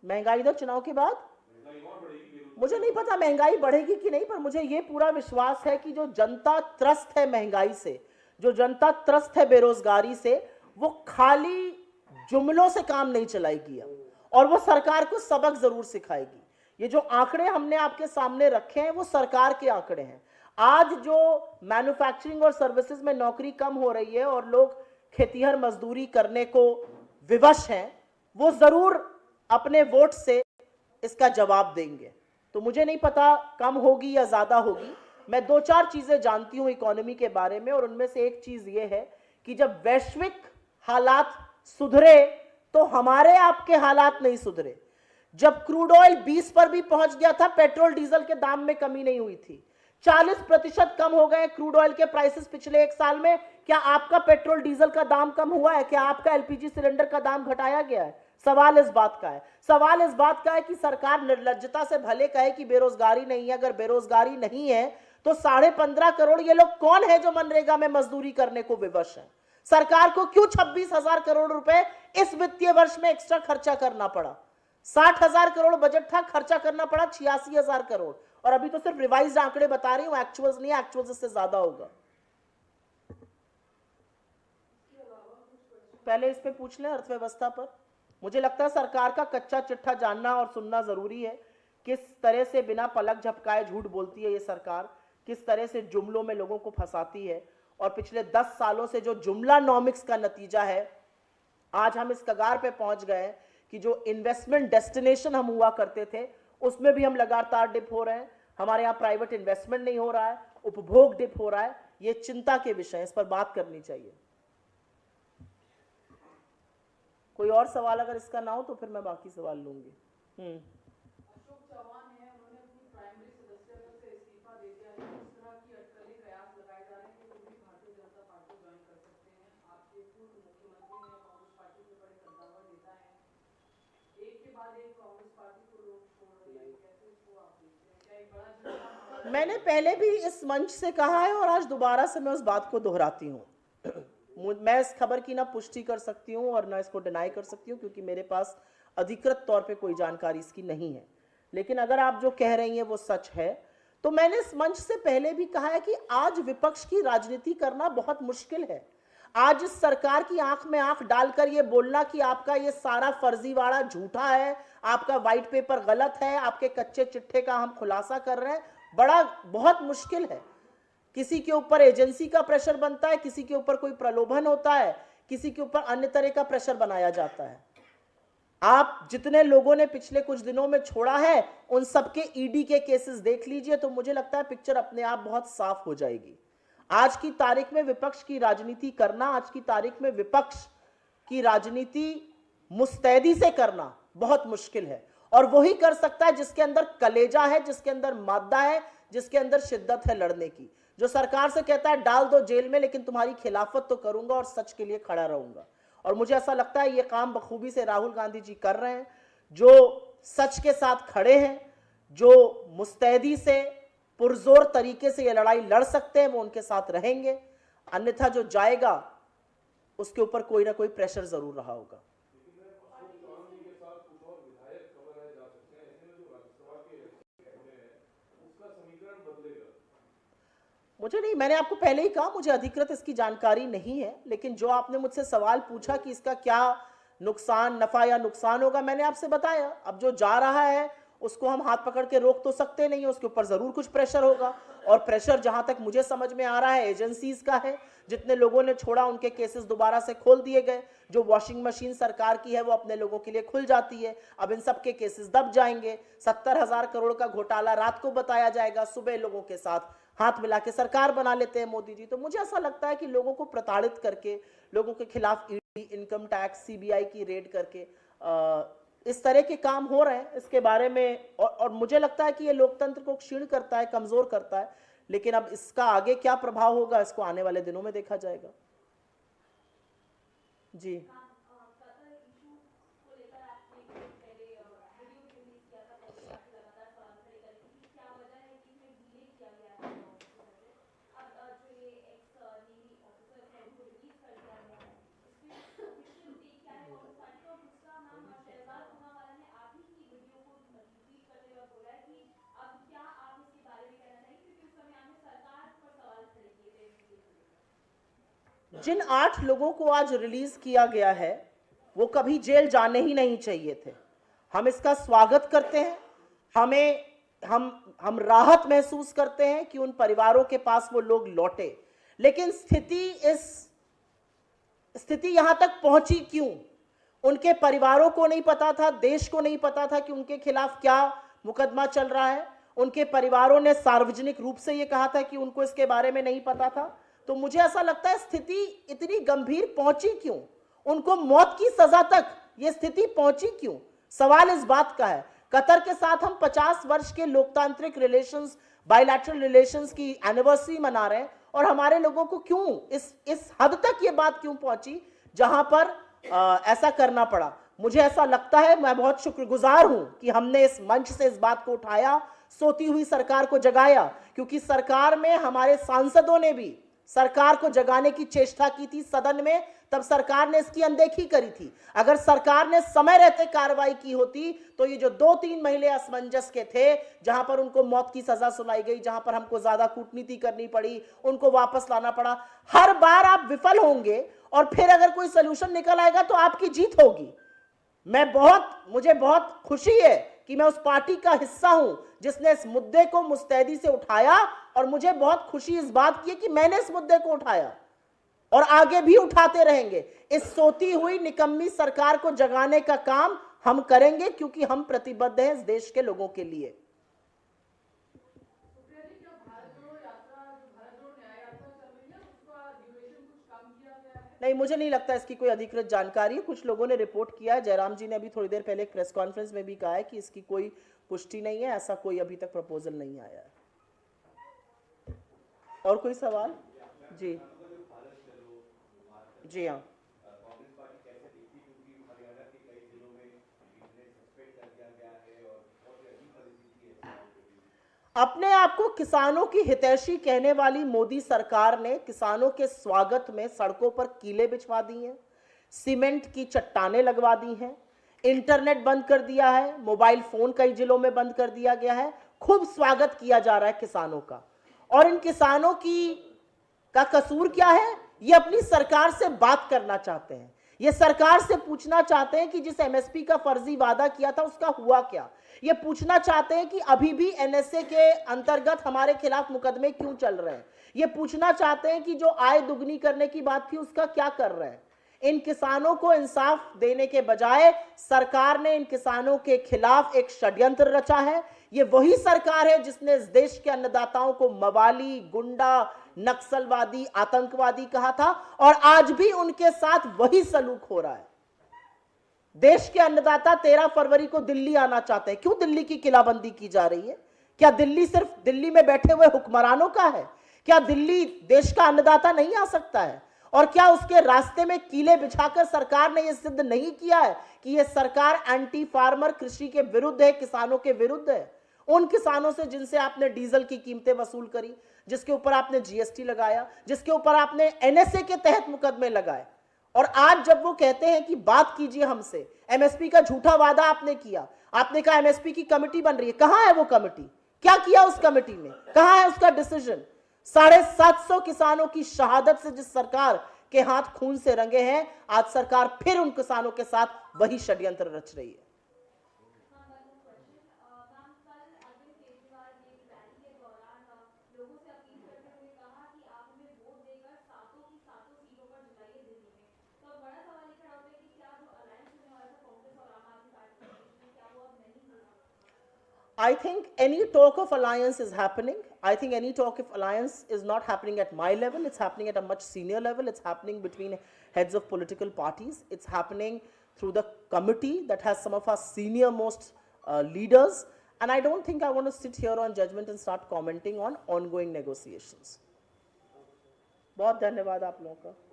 महंगाई दर चुनाव के बाद मुझे नहीं पता महंगाई बढ़ेगी कि नहीं, पर मुझे ये पूरा विश्वास है कि जो जनता त्रस्त है महंगाई से, जो जनता त्रस्त है बेरोजगारी से, वो खाली जुमलों से काम नहीं चलाएगी अब, और वो सरकार को सबक जरूर सिखाएगी। ये जो आंकड़े हमने आपके सामने रखे हैं वो सरकार के आंकड़े हैं। आज जो मैन्युफैक्चरिंग और सर्विसेज में नौकरी कम हो रही है और लोग खेतीहर मजदूरी करने को विवश हैं, वो जरूर अपने वोट से इसका जवाब देंगे। तो मुझे नहीं पता कम होगी या ज्यादा होगी। मैं दो चार चीजें जानती हूं इकोनॉमी के बारे में, और उनमें से एक चीज ये है कि जब वैश्विक हालात सुधरे तो हमारे आपके हालात नहीं सुधरे। जब क्रूड ऑयल 20 पर भी पहुंच गया था, पेट्रोल डीजल के दाम में कमी नहीं हुई थी। 40% कम हो गए क्रूड ऑयल के प्राइसेस पिछले एक साल में। क्या आपका पेट्रोल डीजल का दाम कम हुआ है? क्या आपका एलपीजी सिलेंडर का दाम घटाया गया है? सवाल इस बात का है। सवाल इस बात का है कि सरकार निर्लज्जता से भले कहे कि बेरोजगारी नहीं है। अगर बेरोजगारी नहीं है तो 15.5 करोड़ ये लोग कौन है जो मनरेगा में मजदूरी करने को विवश है? सरकार को क्यों 26,000 करोड़ रुपए इस वित्तीय वर्ष में एक्स्ट्रा खर्चा करना पड़ा? 60,000 करोड़ बजट था, खर्चा करना पड़ा 86,000 करोड़। और अभी तो सिर्फ रिवाइज्ड आंकड़े बता रही हूं, एक्चुअल्स नहीं, एक्चुअल्स इससे ज्यादा होगा। पहले इस पे पूछ लें अर्थव्यवस्था पर। मुझे लगता है सरकार का कच्चा चिट्ठा जानना और सुनना जरूरी है। किस तरह से बिना पलक झपकाए झूठ बोलती है ये सरकार, किस तरह से जुमलों में लोगों को फंसाती है, और पिछले 10 सालों से जो जुमला नॉमिक्स का नतीजा है, आज हम इस कगार पे पहुंच गए कि जो इन्वेस्टमेंट डेस्टिनेशन हम हुआ करते थे उसमें भी हम लगातार डिप हो रहे हैं। हमारे यहाँ प्राइवेट इन्वेस्टमेंट नहीं हो रहा है, उपभोग डिप हो रहा है। ये चिंता के विषय, इस पर बात करनी चाहिए। कोई और सवाल अगर इसका ना हो तो फिर मैं बाकी सवाल लूंगी। अशोक चौहान है, उन्होंने अपनी प्राइमरी सदस्यता से इस्तीफा दे दिया है। इस तरह की अटकलें कयास लगाए जा रहे हैं कि वो भी भारतीय जनता पार्टी ज्वाइन कर सकते हैं। आपके पूर्व मुख्यमंत्री ने कांग्रेस पार्टी के बड़े कद्दावर नेता हैं, एक के बाद एक कांग्रेस पार्टी को लोग छोड़ रहे हैं, कैसे इसको आप देखते हैं? क्या एक बड़ा झटका? मैंने पहले भी इस मंच से कहा है और आज दोबारा से मैं उस बात को दोहराती हूँ। मैं इस खबर की ना पुष्टि कर सकती हूँ और ना इसको डिनाई कर सकती हूँ, क्योंकि मेरे पास अधिकृत तौर पे कोई जानकारी इसकी नहीं है। लेकिन अगर आप जो कह रही हैं वो सच है, तो मैंने इस मंच से पहले भी कहा है कि आज विपक्ष की राजनीति करना बहुत मुश्किल है। आज इस सरकार की आंख में आंख डालकर ये बोलना कि आपका ये सारा फर्जीवाड़ा झूठा है, आपका व्हाइट पेपर गलत है, आपके कच्चे चिट्ठे का हम खुलासा कर रहे हैं, बहुत मुश्किल है। किसी के ऊपर एजेंसी का प्रेशर बनता है, किसी के ऊपर कोई प्रलोभन होता है, किसी के ऊपर अन्य तरह का प्रेशर बनाया जाता है। आप जितने लोगों ने पिछले कुछ दिनों में छोड़ा है उन सबके ईडी के केसेस देख लीजिए, तो मुझे लगता है पिक्चर अपने आप बहुत साफ हो जाएगी। आज की तारीख में विपक्ष की राजनीति करना, आज की तारीख में विपक्ष की राजनीति मुस्तैदी से करना बहुत मुश्किल है। और वही कर सकता है जिसके अंदर कलेजा है, जिसके अंदर मादा है, जिसके अंदर शिद्दत है लड़ने की। जो सरकार से कहता है डाल दो जेल में, लेकिन तुम्हारी खिलाफत तो करूंगा और सच के लिए खड़ा रहूंगा। और मुझे ऐसा लगता है ये काम बखूबी से राहुल गांधी जी कर रहे हैं, जो सच के साथ खड़े हैं, जो मुस्तैदी से पुरजोर तरीके से ये लड़ाई लड़ सकते हैं, वो उनके साथ रहेंगे। अन्यथा जो जाएगा उसके ऊपर कोई ना कोई प्रेशर जरूर रहा होगा। मुझे नहीं, मैंने आपको पहले ही कहा मुझे अधिकृत इसकी जानकारी नहीं है, लेकिन जो आपने मुझसे सवाल पूछा कि इसका क्या नुकसान, नफा या नुकसान होगा, मैंने आपसे बताया। अब जो जा रहा है उसको हम हाथ पकड़ के रोक तो सकते नहीं, उसके ऊपर जरूर कुछ प्रेशर होगा। और प्रेशर जहां तक मुझे समझ में आ रहा है एजेंसीज का है। जितने लोगों ने छोड़ा उनके केसेस दोबारा से खोल दिए गए। जो वॉशिंग मशीन सरकार की है वो अपने लोगों के लिए खुल जाती है, अब इन सब के केसेस दब जाएंगे। 70,000 करोड़ का घोटाला रात को बताया जाएगा, सुबह लोगों के साथ हाथ मिला के सरकार बना लेते हैं मोदी जी। तो मुझे ऐसा लगता है कि लोगों को प्रताड़ित करके, लोगों के खिलाफ ईडी, इनकम टैक्स, सीबीआई की रेड करके इस तरह के काम हो रहे हैं इसके बारे में। और मुझे लगता है कि ये लोकतंत्र को क्षीण करता है, कमजोर करता है। लेकिन अब इसका आगे क्या प्रभाव होगा इसको आने वाले दिनों में देखा जाएगा। जी, जिन 8 लोगों को आज रिलीज किया गया है वो कभी जेल जाने ही नहीं चाहिए थे। हम इसका स्वागत करते हैं। हम राहत महसूस करते हैं कि उन परिवारों के पास वो लोग लौटे, लेकिन स्थिति यहां तक पहुंची क्यों? उनके परिवारों को नहीं पता था, देश को नहीं पता था कि उनके खिलाफ क्या मुकदमा चल रहा है। उनके परिवारों ने सार्वजनिक रूप से यह कहा था कि उनको इसके बारे में नहीं पता था। तो मुझे ऐसा लगता है स्थिति इतनी गंभीर पहुंची क्यों? उनको मौत की सजा तक यह स्थिति पहुंची क्यों? सवाल इस बात का है। कतर के साथ हम 50 वर्ष के लोकतांत्रिक रिलेशंस, बायलैटरल रिलेशंस की एनिवर्सरी मना रहे हैं, और हमारे लोगों को क्यों इस हद तक ये बात क्यों पहुंची जहां पर ऐसा करना पड़ा? मुझे ऐसा लगता है, मैं बहुत शुक्रगुजार हूं कि हमने इस मंच से इस बात को उठाया, सोती हुई सरकार को जगाया, क्योंकि सरकार में हमारे सांसदों ने भी सरकार को जगाने की चेष्टा की थी सदन में, तब सरकार ने इसकी अनदेखी करी थी। अगर सरकार ने समय रहते कार्रवाई की होती तो ये जो 2-3 महीने असमंजस के थे, जहां पर उनको मौत की सजा सुनाई गई, जहां पर हमको ज्यादा कूटनीति करनी पड़ी, उनको वापस लाना पड़ा, हर बार आप विफल होंगे और फिर अगर कोई सोल्यूशन निकल आएगा तो आपकी जीत होगी। मुझे बहुत खुशी है कि मैं उस पार्टी का हिस्सा हूं जिसने इस मुद्दे को मुस्तैदी से उठाया, और मुझे बहुत खुशी इस बात की है कि मैंने इस मुद्दे को उठाया और आगे भी उठाते रहेंगे। इस सोती हुई निकम्मी सरकार को जगाने का काम हम करेंगे, क्योंकि हम प्रतिबद्ध हैं इस देश के लोगों के लिए। नहीं, मुझे नहीं लगता इसकी कोई अधिकृत जानकारी है। कुछ लोगों ने रिपोर्ट किया है। जयराम जी ने अभी थोड़ी देर पहले एक प्रेस कॉन्फ्रेंस में भी कहा है कि इसकी कोई पुष्टि नहीं है, ऐसा कोई अभी तक प्रपोजल नहीं आया है। और कोई सवाल? जी जी हाँ। अपने आप को किसानों की हितैषी कहने वाली मोदी सरकार ने किसानों के स्वागत में सड़कों पर कीले बिछवा दी हैं, सीमेंट की चट्टानें लगवा दी हैं, इंटरनेट बंद कर दिया है, मोबाइल फोन कई जिलों में बंद कर दिया गया है। खूब स्वागत किया जा रहा है किसानों का। और इन किसानों का कसूर क्या है? ये अपनी सरकार से बात करना चाहते हैं। ये सरकार से पूछना चाहते हैं कि जिस एमएसपी का फर्जी वादा किया था उसका हुआ क्या। ये पूछना चाहते हैं कि अभी भी एनएसए के अंतर्गत हमारे खिलाफ मुकदमे क्यों चल रहे हैं। ये पूछना चाहते हैं कि जो आय दुगनी करने की बात थी उसका क्या कर रहे हैं। इन किसानों को इंसाफ देने के बजाय सरकार ने इन किसानों के खिलाफ एक षड्यंत्र रचा है। ये वही सरकार है जिसने इस देश के अन्नदाताओं को मवाली, गुंडा, नक्सलवादी, आतंकवादी कहा था, और आज भी उनके साथ वही सलूक हो रहा है। देश के अन्नदाता 13 फरवरी को दिल्ली आना चाहते हैं। क्यों दिल्ली की किलाबंदी की जा रही है? क्या दिल्ली सिर्फ दिल्ली में बैठे हुए हुक्मरानों का है? क्या दिल्ली देश का अन्नदाता नहीं आ सकता है? और क्या उसके रास्ते में कीले बिछाकर सरकार ने यह सिद्ध नहीं किया है कि यह सरकार एंटी फार्मर, कृषि के विरुद्ध है, किसानों के विरुद्ध है? उन किसानों से जिनसे आपने डीजल की कीमतें वसूल करी, जिसके ऊपर आपने जीएसटी लगाया, जिसके ऊपर आपने एनएसए के तहत मुकदमे लगाए, और आज जब वो कहते हैं कि बात कीजिए हमसे, एमएसपी का झूठा वादा आपने किया, आपने कहा एमएसपी की कमेटी बन रही है, कहां है वो कमेटी? क्या किया उस कमेटी ने? कहां है उसका डिसीजन? 750 किसानों की शहादत से जिस सरकार के हाथ खून से रंगे हैं, आज सरकार फिर उन किसानों के साथ वही षड्यंत्र रच रही है। I think any talk of alliance is happening. I think any talk of alliance is not happening at my level. It's happening at a much senior level. It's happening between heads of political parties. It's happening through the committee that has some of our senior most leaders. And I don't think I want to sit here on judgment and start commenting on ongoing negotiations. बहुत धन्यवाद आप लोगों का।